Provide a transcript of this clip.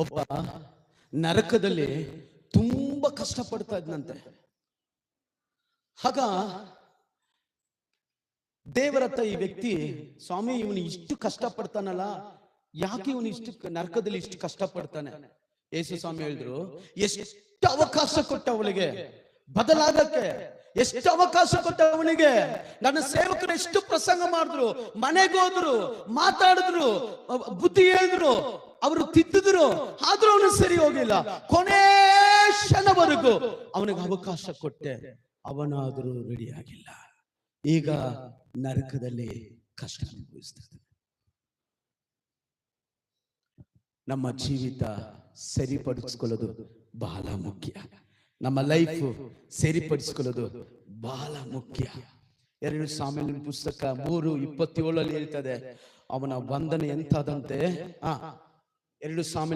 ಒಬ್ಬ ನರಕದಲ್ಲಿ ತುಂಬಾ ಕಷ್ಟಪಡ್ತಾ ಇದ್ನಂತೆ. ಆಗ ದೇವರತ್ತ ಈ ವ್ಯಕ್ತಿ, ಸ್ವಾಮಿ ಇವನು ಇಷ್ಟು ಕಷ್ಟಪಡ್ತಾನಲ್ಲ, ಯಾಕೆ ಇವನು ಇಷ್ಟು ನರಕದಲ್ಲಿ ಇಷ್ಟು ಕಷ್ಟಪಡ್ತಾನೆ? ಯೇಸು ಸ್ವಾಮಿ ಹೇಳಿದ್ರು, ಎಷ್ಟು ಅವಕಾಶ ಕೊಟ್ಟ ಅವಳಿಗೆ ಬದಲಾಗಕ್ಕೆ, ಎಷ್ಟು ಅವಕಾಶ ಕೊಟ್ಟ ಅವನಿಗೆ. ನನ್ನ ಸೇವಕರು ಎಷ್ಟು ಪ್ರಸಂಗ ಮಾಡಿದ್ರು, ಮನೆಗೆ ಹೋದ್ರು, ಮಾತಾಡಿದ್ರು, ಬುದ್ಧಿ ಹೇಳಿದ್ರು, ಅವರು ತಿದ್ದಿದ್ರು, ಆದ್ರೂ ಅವನು ಸರಿ ಹೋಗಿಲ್ಲ. ಕೊನೆ ಕ್ಷಣವರೆಗೂ ಅವನಿಗೆ ಅವಕಾಶ ಕೊಟ್ಟೆ, ಅವನಾದರೂ ರೆಡಿ ಆಗಿಲ್ಲ. ಈಗ ನರಕದಲ್ಲಿ ಕಷ್ಟ ಅನುಭವಿಸ್ತದೆ. ನಮ್ಮ ಜೀವಿತ ಸರಿಪಡಿಸಿಕೊಳ್ಳೋದು ಬಹಳ ಮುಖ್ಯ. ನಮ್ಮ ಲೈಫ್ ಸರಿಪಡಿಸಿಕೊಳ್ಳೋದು ಬಹಳ ಮುಖ್ಯ. 2 ಸಾಮ್ಯಗಳ ಪುಸ್ತಕ 3:27 ಹೇಳ್ತದೆ, ಅವನ ವಂದನೆ ಎಂಥದಂತೆ. 2 ಸಾಮ್ಯ